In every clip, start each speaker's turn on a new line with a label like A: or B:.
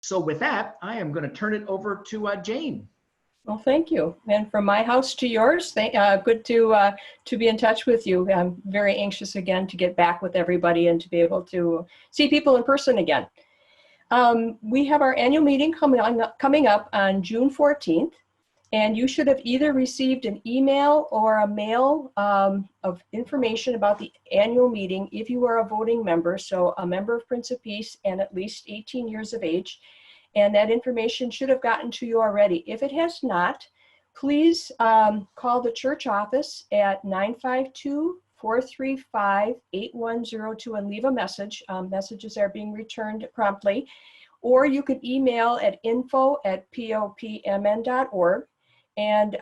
A: So with that, I am going to turn it over to Jane.
B: Well, thank you. And from my house to yours, good to be in touch with you. I'm very anxious again to get back with everybody and to be able to see people in person again. We have our annual meeting coming up on June 14th, and you should have either received an email or a mail of information about the annual meeting if you are a voting member, so a member of Prince of Peace and at least 18 years of age. And that information should have gotten to you already. If it has not, please call the church office at 952-435-8102 and leave a message. Messages are being returned promptly. Or you could email at info@popmn.org and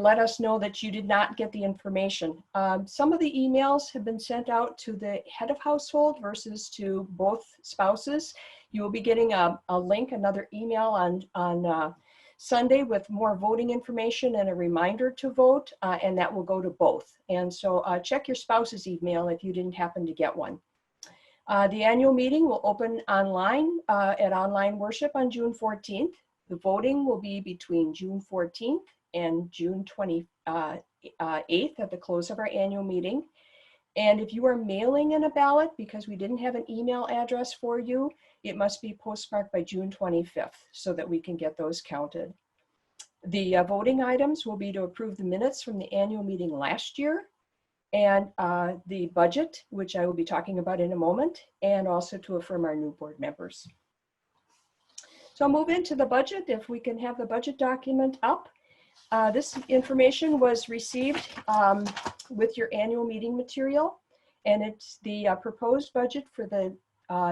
B: let us know that you did not get the information. Some of the emails have been sent out to the head of household versus to both spouses. You will be getting a link, another email on Sunday with more voting information and a reminder to vote, and that will go to both. And so check your spouse's email if you didn't happen to get one. The annual meeting will open online at online worship on June 14th. The voting will be between June 14th and June 28th at the close of our annual meeting. And if you are mailing in a ballot because we didn't have an email address for you, it must be postmarked by June 25th so that we can get those counted. The voting items will be to approve the minutes from the annual meeting last year, and the budget, which I will be talking about in a moment, and also to affirm our new board members. So I'll move into the budget. If we can have the budget document up. This information was received with your annual meeting material, and it's the proposed budget for the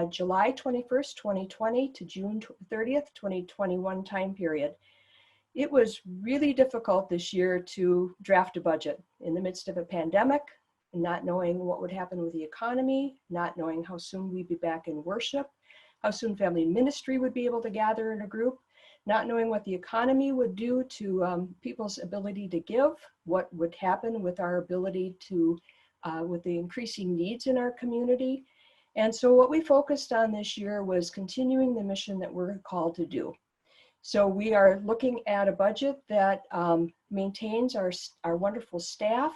B: July 21st, 2020 to June 30th, 2021 time period. It was really difficult this year to draft a budget in the midst of a pandemic, not knowing what would happen with the economy, not knowing how soon we'd be back in worship, how soon family ministry would be able to gather in a group, not knowing what the economy would do to people's ability to give, what would happen with our ability to, with the increasing needs in our community. And so what we focused on this year was continuing the mission that we're called to do. So we are looking at a budget that maintains our wonderful staff,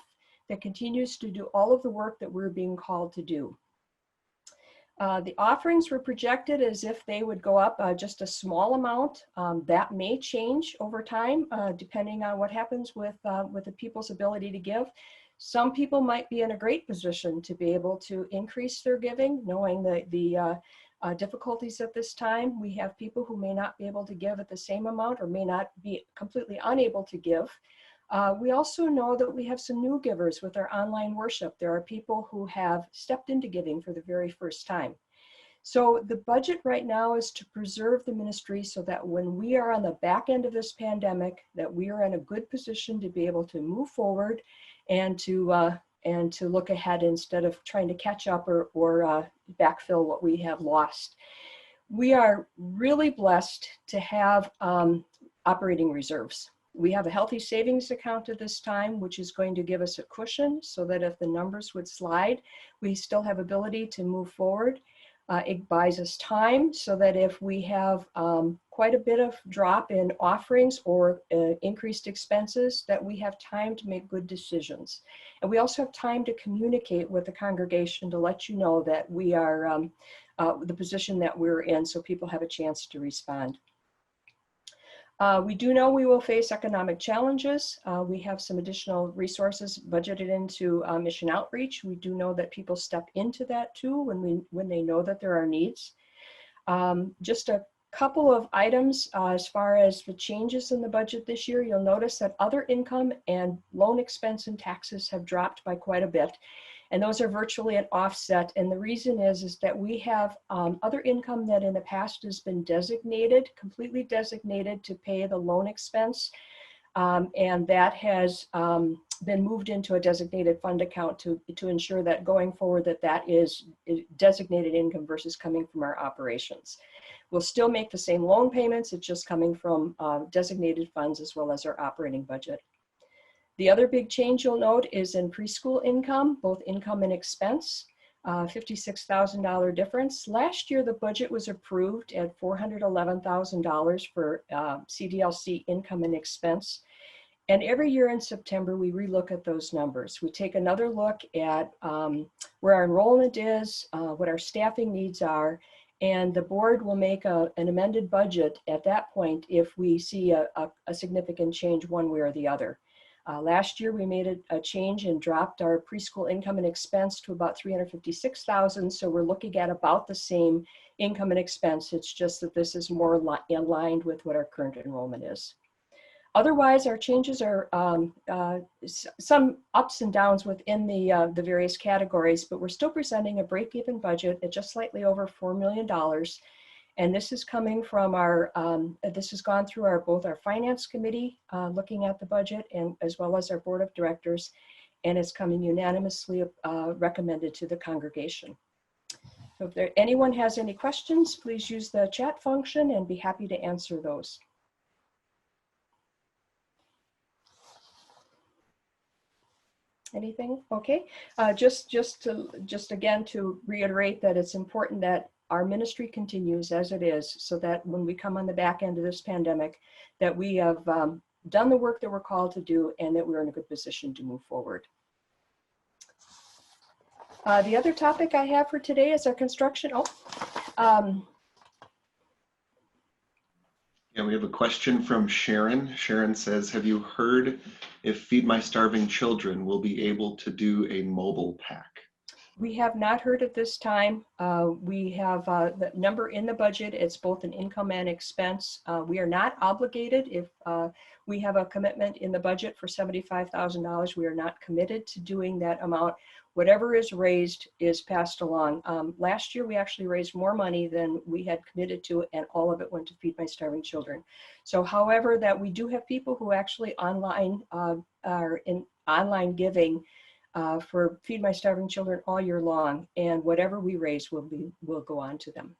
B: that continues to do all of the work that we're being called to do. The offerings were projected as if they would go up just a small amount. That may change over time, depending on what happens with the people's ability to give. Some people might be in a great position to be able to increase their giving, knowing the difficulties at this time. We have people who may not be able to give at the same amount or may not be completely unable to give. We also know that we have some new givers with our online worship. There are people who have stepped into giving for the very first time. So the budget right now is to preserve the ministry so that when we are on the back end of this pandemic, that we are in a good position to be able to move forward and to look ahead instead of trying to catch up or backfill what we have lost. We are really blessed to have operating reserves. We have a healthy savings account at this time, which is going to give us a cushion so that if the numbers would slide, we still have ability to move forward. It buys us time so that if we have quite a bit of drop in offerings or increased expenses, that we have time to make good decisions. And we also have time to communicate with the congregation to let you know that we are the position that we're in, so people have a chance to respond. We do know we will face economic challenges. We have some additional resources budgeted into mission outreach. We do know that people step into that too when they know that there are needs. Just a couple of items as far as the changes in the budget this year. You'll notice that other income and loan expense and taxes have dropped by quite a bit. And those are virtually an offset. And the reason is that we have other income that in the past has been designated, completely designated to pay the loan expense. And that has been moved into a designated fund account to ensure that going forward that is designated income versus coming from our operations. We'll still make the same loan payments, it's just coming from designated funds as well as our operating budget. The other big change you'll note is in preschool income, both income and expense. $56,000 difference. Last year, the budget was approved at $411,000 for CDLC income and expense. And every year in September, we relook at those numbers. We take another look at where our enrollment is, what our staffing needs are, and the board will make an amended budget at that point if we see a significant change one way or the other. Last year, we made a change and dropped our preschool income and expense to about $356,000. So we're looking at about the same income and expense. It's just that this is more aligned with what our current enrollment is. Otherwise, our changes are some ups and downs within the various categories, but we're still presenting a break-even budget at just slightly over $4 million. And this is coming from our, this has gone through both our finance committee looking at the budget and as well as our board of directors, and it's coming unanimously recommended to the congregation. So if anyone has any questions, please use the chat function and be happy to answer those. Anything? Okay. Just again to reiterate that it's important that our ministry continues as it is, so that when we come on the back end of this pandemic, that we have done the work that we're called to do and that we're in a good position to move forward. The other topic I have for today is our construction.
C: Yeah, we have a question from Sharon. Sharon says, have you heard if Feed My Starving Children will be able to do a mobile pack?
B: We have not heard at this time. We have the number in the budget. It's both an income and expense. We are not obligated. If we have a commitment in the budget for $75,000, we are not committed to doing that amount. Whatever is raised is passed along. Last year, we actually raised more money than we had committed to, and all of it went to Feed My Starving Children. So however, that we do have people who actually online are in online giving for Feed My Starving Children all year long, and whatever we raise will go on to them.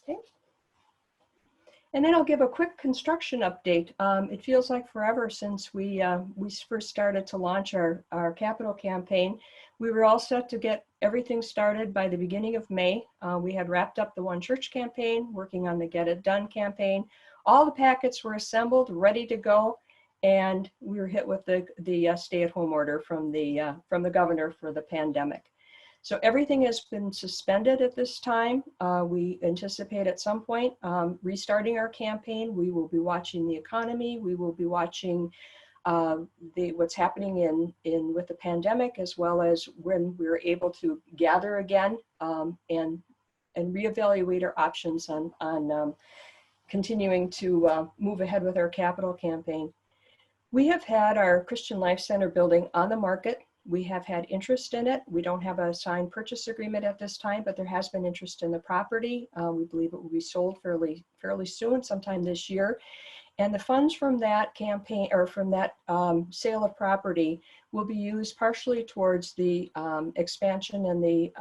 B: Okay. And then I'll give a quick construction update. It feels like forever since we first started to launch our capital campaign. We were all set to get everything started by the beginning of May. We had wrapped up the One Church campaign, working on the Get It Done campaign. All the packets were assembled, ready to go, and we were hit with the stay-at-home order from the governor for the pandemic. So everything has been suspended at this time. We anticipate at some point restarting our campaign. We will be watching the economy. We will be watching what's happening with the pandemic, as well as when we're able to gather again and reevaluate our options on continuing to move ahead with our capital campaign. We have had our Christian Life Center building on the market. We have had interest in it. We don't have a signed purchase agreement at this time, but there has been interest in the property. We believe it will be sold fairly soon, sometime this year. And the funds from that campaign, or from that sale of property, will be used partially towards the expansion and the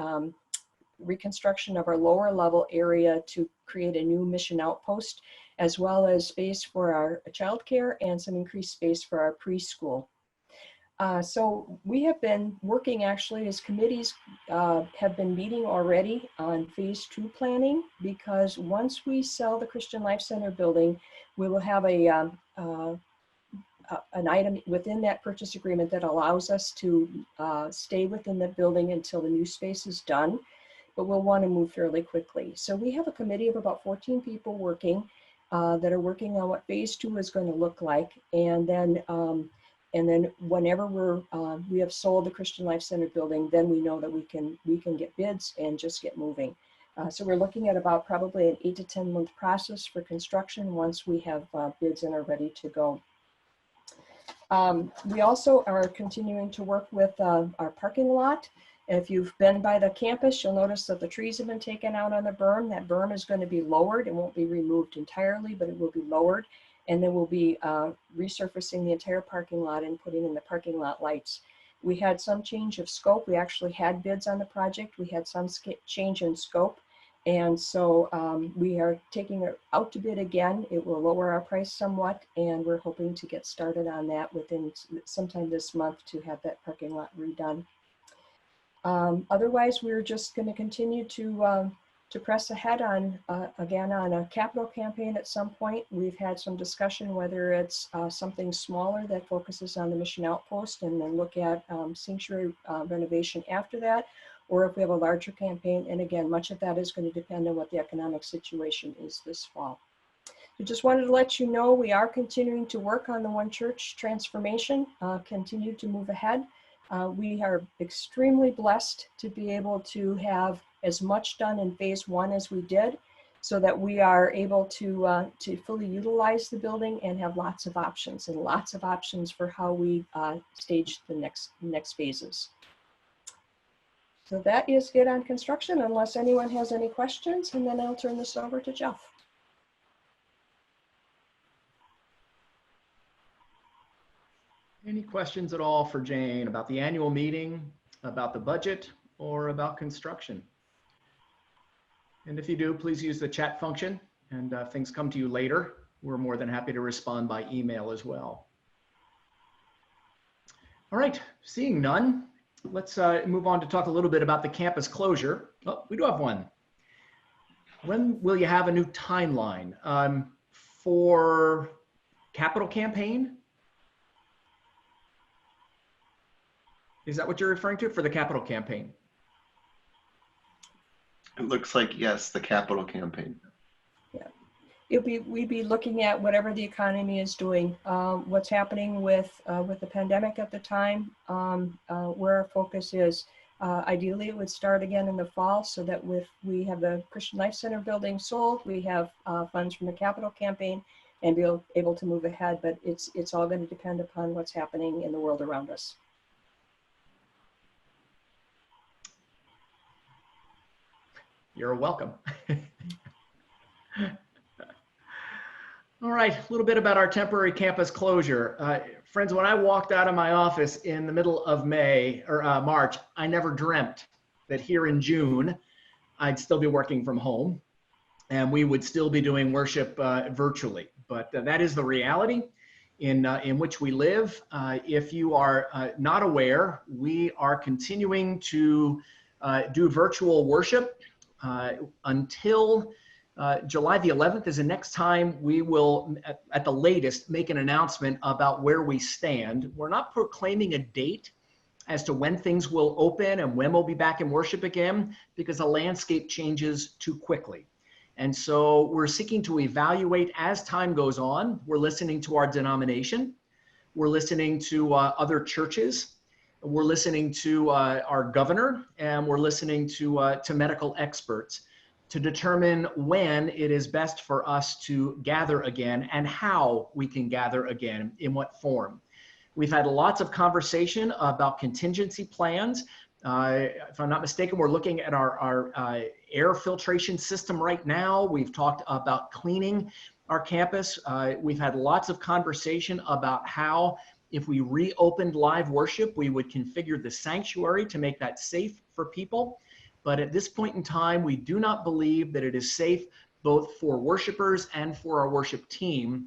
B: reconstruction of our lower level area to create a new mission outpost, as well as space for our childcare and some increased space for our preschool. So we have been working actually as committees have been meeting already on phase 2 planning, because once we sell the Christian Life Center building, we will have an item within that purchase agreement that allows us to stay within the building until the new space is done, but we'll want to move fairly quickly. So we have a committee of about 14 people working that are working on what phase 2 is going to look like, and then whenever we have sold the Christian Life Center building, then we know that we can get bids and just get moving. So we're looking at about probably an 8 to 10 month process for construction once we have bids and are ready to go. We also are continuing to work with our parking lot. If you've been by the campus, you'll notice that the trees have been taken out on the berm. That berm is going to be lowered. It won't be removed entirely, but it will be lowered. And then we'll be resurfacing the entire parking lot and putting in the parking lot lights. We had some change of scope. We actually had bids on the project. We had some change in scope, And so we are taking it out to bid again. It will lower our price somewhat, and we're hoping to get started on that within sometime this month to have that parking lot redone. Otherwise, we're just going to continue to press ahead on, again, on a capital campaign at some point. We've had some discussion whether it's something smaller that focuses on the mission outpost and then look at sanctuary renovation after that, or if we have a larger campaign. And again, much of that is going to depend on what the economic situation is this fall. I just wanted to let you know we are continuing to work on the One Church transformation, continue to move ahead. We are extremely blessed to be able to have as much done in phase 1 as we did, so that we are able to fully utilize the building and have lots of options for how we stage the next phases. So that is it on construction, unless anyone has any questions, and then I'll turn this over to Jeff.
A: Any questions at all for Jane about the annual meeting, about the budget, or about construction? And if you do, please use the chat function, and if things come to you later, we're more than happy to respond by email as well. All right, seeing none, let's move on to talk a little bit about the campus closure. Oh, we do have one. When will you have a new timeline for capital campaign? Is that what you're referring to for the capital campaign?
C: It looks like, yes, the capital campaign.
B: Yeah, we'd be looking at whatever the economy is doing, what's happening with the pandemic at the time, where our focus is. Ideally, it would start again in the fall, so that if we have the Christian Life Center building sold, we have funds from the capital campaign and be able to move ahead. But it's all going to depend upon what's happening in the world around us.
A: You're welcome. All right, a little bit about our temporary campus closure. Friends, when I walked out of my office in the middle of March, I never dreamt that here in June, I'd still be working from home and we would still be doing worship virtually. But that is the reality in which we live. If you are not aware, we are continuing to do virtual worship until July the 11th is the next time we will, at the latest, make an announcement about where we stand. We're not proclaiming a date as to when things will open and when we'll be back in worship again, because the landscape changes too quickly. And so we're seeking to evaluate as time goes on. We're listening to our denomination. We're listening to other churches. We're listening to our governor, and we're listening to medical experts to determine when it is best for us to gather again and how we can gather again, in what form. We've had lots of conversation about contingency plans. If I'm not mistaken, we're looking at our air filtration system right now. We've talked about cleaning our campus. We've had lots of conversation about how, if we reopened live worship, we would configure the sanctuary to make that safe for people. But at this point in time, we do not believe that it is safe both for worshipers and for our worship team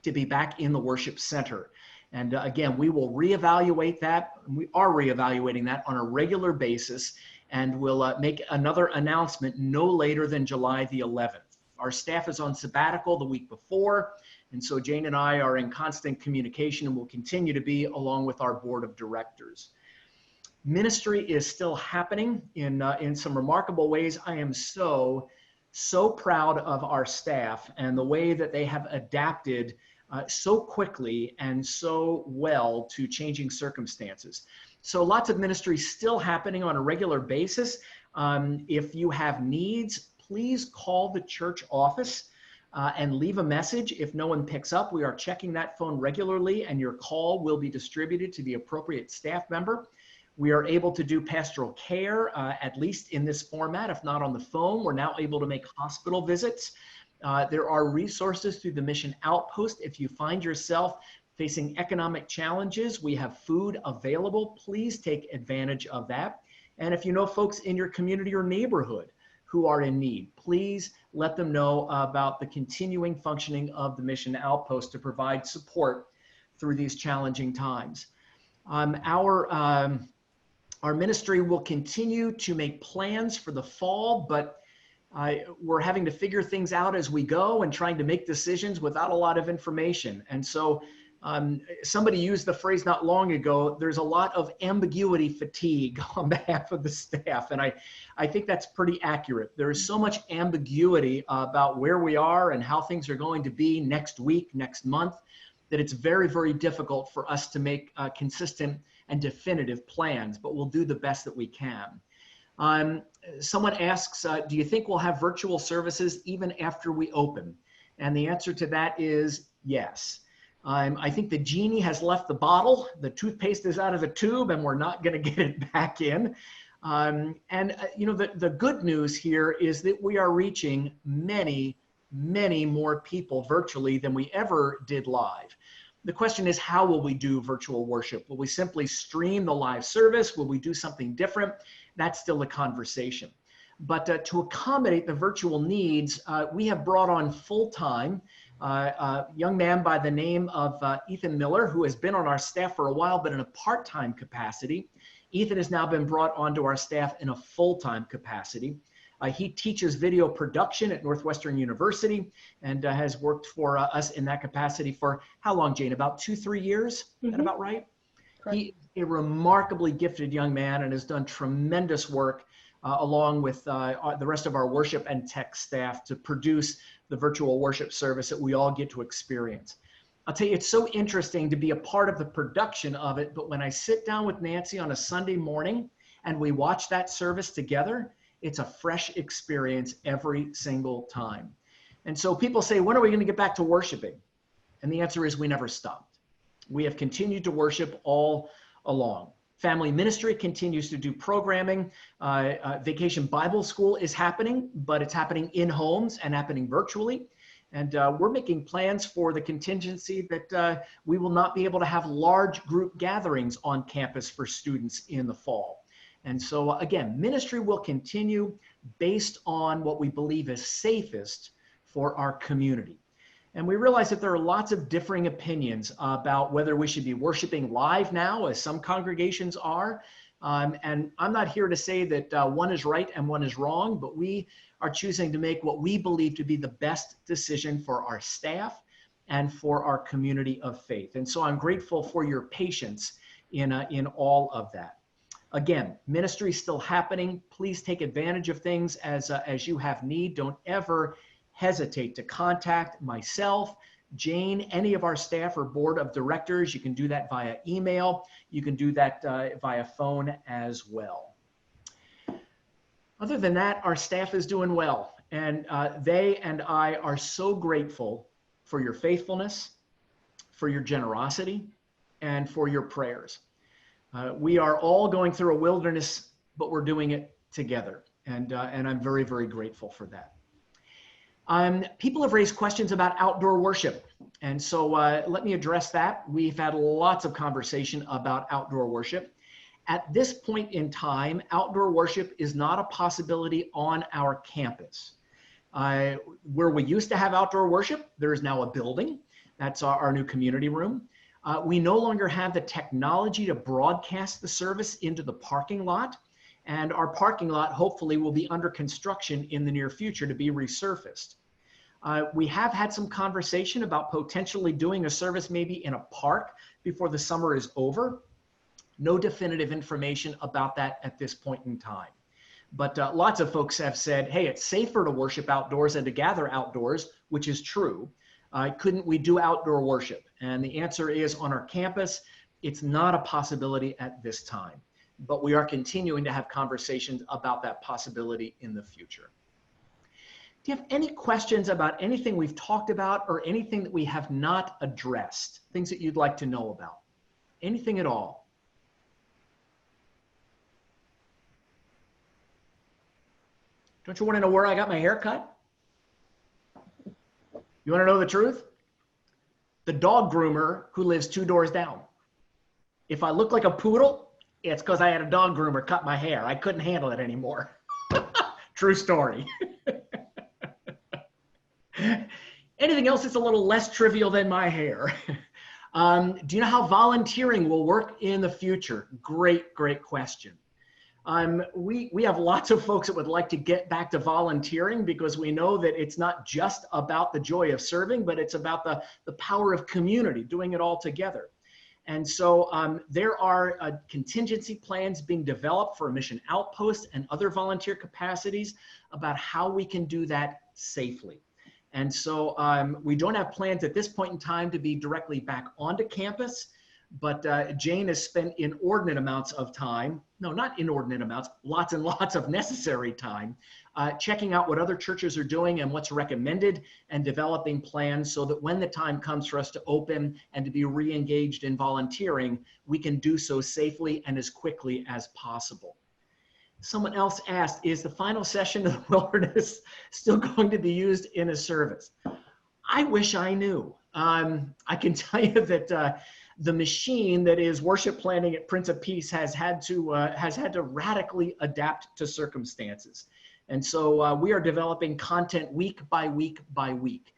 A: to be back in the worship center. And again, we will reevaluate that. We are reevaluating that on a regular basis, and we'll make another announcement no later than July the 11th. Our staff is on sabbatical the week before, and so Jane and I are in constant communication and will continue to be, along with our board of directors. Ministry is still happening in some remarkable ways. I am so proud of our staff and the way that they have adapted so quickly and so well to changing circumstances. So lots of ministry still happening on a regular basis. If you have needs, please call the church office and leave a message. If no one picks up, we are checking that phone regularly, and your call will be distributed to the appropriate staff member. We are able to do pastoral care, at least in this format, if not on the phone. We're now able to make hospital visits. There are resources through the Mission Outpost. If you find yourself facing economic challenges, we have food available. Please take advantage of that. And if you know folks in your community or neighborhood who are in need. Please let them know about the continuing functioning of the Mission Outpost to provide support through these challenging times. Our ministry will continue to make plans for the fall, but we're having to figure things out as we go and trying to make decisions without a lot of information. And so somebody used the phrase not long ago, there's a lot of ambiguity fatigue on behalf of the staff. And I think that's pretty accurate. There is so much ambiguity about where we are and how things are going to be next week, next month, that it's very, very difficult for us to make consistent and definitive plans, but we'll do the best that we can. Someone asks, do you think we'll have virtual services even after we open? And the answer to that is yes. I think the genie has left the bottle, the toothpaste is out of the tube, and we're not going to get it back in. You know, the good news here is that we are reaching many more people virtually than we ever did live. The question is, how will we do virtual worship? Will we simply stream the live service? Will we do something different? That's still a conversation. But to accommodate the virtual needs, we have brought on full-time a young man by the name of Ethan Miller, who has been on our staff for a while, but in a part-time capacity. Ethan has now been brought onto our staff in a full-time capacity. He teaches video production at Northwestern University and has worked for us in that capacity for how long, Jane? About 2-3 years? Is that about right? Correct. He is a remarkably gifted young man and has done tremendous work along with the rest of our worship and tech staff to produce the virtual worship service that we all get to experience. I'll tell you, it's so interesting to be a part of the production of it, but when I sit down with Nancy on a Sunday morning and we watch that service together, it's a fresh experience every single time. And so people say, when are we going to get back to worshiping? And the answer is we never stopped. We have continued to worship all along. Family ministry continues to do programming. Vacation Bible School is happening, but it's happening in homes and happening virtually. And we're making plans for the contingency that we will not be able to have large group gatherings on campus for students in the fall. And so again, ministry will continue based on what we believe is safest for our community. And we realize that there are lots of differing opinions about whether we should be worshiping live now, as some congregations are. And I'm not here to say that one is right and one is wrong, but we are choosing to make what we believe to be the best decision for our staff and for our community of faith. And so I'm grateful for your patience in all of that. Again, ministry is still happening. Please take advantage of things as you have need. Don't ever hesitate to contact myself, Jane, any of our staff or board of directors. You can do that via email. You can do that via phone as well. Other than that, our staff is doing well. And they and I are so grateful for your faithfulness, for your generosity, and for your prayers. We are all going through a wilderness, but we're doing it together. And I'm very, very grateful for that. People have raised questions about outdoor worship. And so let me address that. We've had lots of conversation about outdoor worship. At this point in time, outdoor worship is not a possibility on our campus. Where we used to have outdoor worship, there is now a building. That's our new community room. We no longer have the technology to broadcast the service into the parking lot. And our parking lot hopefully will be under construction in the near future to be resurfaced. We have had some conversation about potentially doing a service maybe in a park before the summer is over. No definitive information about that at this point in time. But lots of folks have said, hey, it's safer to worship outdoors and to gather outdoors, which is true. Couldn't we do outdoor worship? And the answer is, on our campus, it's not a possibility at this time. But we are continuing to have conversations about that possibility in the future. Do you have any questions about anything we've talked about or anything that we have not addressed? Things that you'd like to know about? Anything at all? Don't you want to know where I got my hair cut? You want to know the truth? The dog groomer who lives 2 doors down. If I look like a poodle, it's because I had a dog groomer cut my hair. I couldn't handle it anymore. True story. Anything else that's a little less trivial than my hair? Do you know how volunteering will work in the future? Great, great question. We have lots of folks that would like to get back to volunteering because we know that it's not just about the joy of serving, but it's about the power of community, doing it all together. And so there are contingency plans being developed for mission outposts and other volunteer capacities about how we can do that safely. And so we don't have plans at this point in time to be directly back onto campus, but Jane has spent inordinate amounts of time, no, not inordinate amounts, lots and lots of necessary time, checking out what other churches are doing and what's recommended and developing plans so that when the time comes for us to open and to be re-engaged in volunteering, we can do so safely and as quickly as possible. Someone else asked, is the final session of the wilderness still going to be used in a service? I wish I knew. I can tell you that the machine that is worship planning at Prince of Peace has had to radically adapt to circumstances. And so we are developing content week by week by week.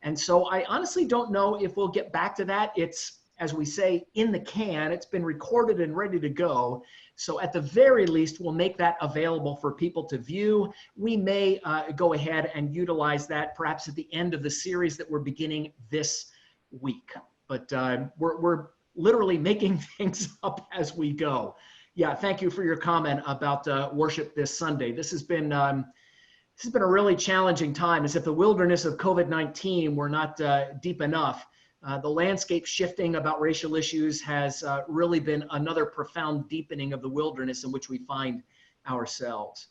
A: And so I honestly don't know if we'll get back to that. It's, as we say, in the can. It's been recorded and ready to go. So at the very least, we'll make that available for people to view. We may go ahead and utilize that perhaps at the end of the series that we're beginning this week. But we're literally making things up as we go. Yeah, thank you for your comment about worship this Sunday. This has been a really challenging time, as if the wilderness of COVID-19 were not deep enough. The landscape shifting about racial issues has really been another profound deepening of the wilderness in which we find ourselves.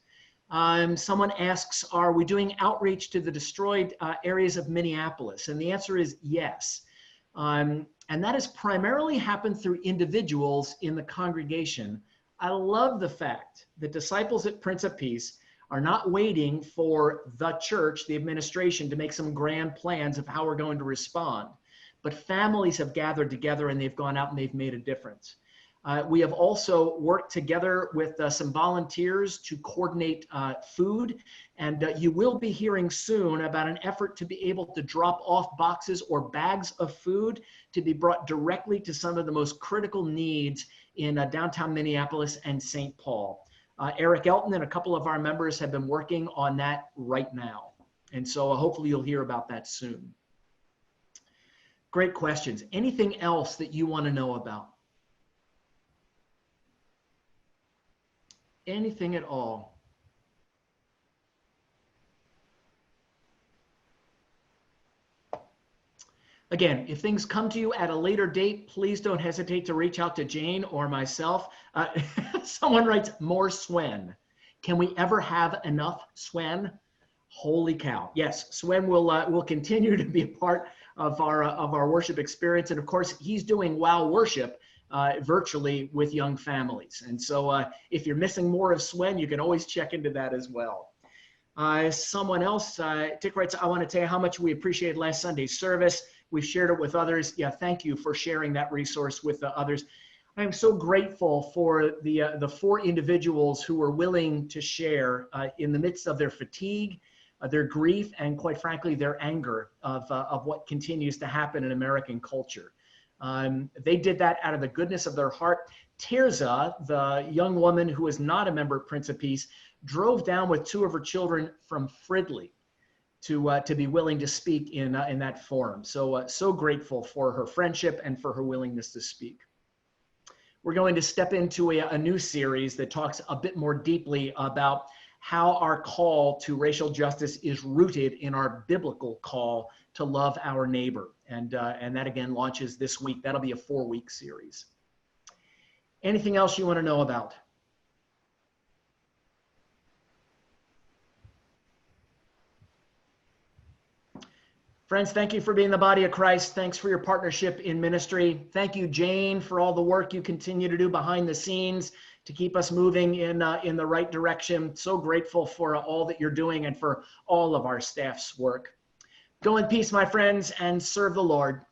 A: Someone asks, are we doing outreach to the destroyed areas of Minneapolis? And the answer is yes. And that has primarily happened through individuals in the congregation. I love the fact that disciples at Prince of Peace are not waiting for the church, the administration, to make some grand plans of how we're going to respond. But families have gathered together and they've gone out and they've made a difference. We have also worked together with some volunteers to coordinate food. And you will be hearing soon about an effort to be able to drop off boxes or bags of food to be brought directly to some of the most critical needs in downtown Minneapolis and St. Paul. Eric Elton and a couple of our members have been working on that right now. And so hopefully you'll hear about that soon. Great questions. Anything else that you want to know about? Anything at all? Again, if things come to you at a later date, please don't hesitate to reach out to Jane or myself. Someone writes, more Swen. Can we ever have enough Swen? Holy cow. Yes, Swen will continue to be a part of our worship experience. And of course, he's doing WOW Worship virtually with young families. And so if you're missing more of Swen, you can always check into that as well. Someone else, Dick writes, I want to tell you how much we appreciate last Sunday's service. We've shared it with others. Yeah, thank you for sharing that resource with others. I am so grateful for the 4 individuals who were willing to share in the midst of their fatigue, their grief, and quite frankly, their anger of what continues to happen in American culture. They did that out of the goodness of their heart. Tirza, the young woman who is not a member of Prince of Peace, drove down with 2 of her children from Fridley to be willing to speak in that forum. So, so grateful for her friendship and for her willingness to speak. We're going to step into a new series that talks a bit more deeply about how our call to racial justice is rooted in our biblical call to love our neighbor. And that again launches this week. That'll be a 4-week series. Anything else you want to know about? Friends, thank you for being the body of Christ. Thanks for your partnership in ministry. Thank you, Jane, for all the work you continue to do behind the scenes to keep us moving in the right direction. So grateful for all that you're doing and for all of our staff's work. Go in peace, my friends, and serve the Lord.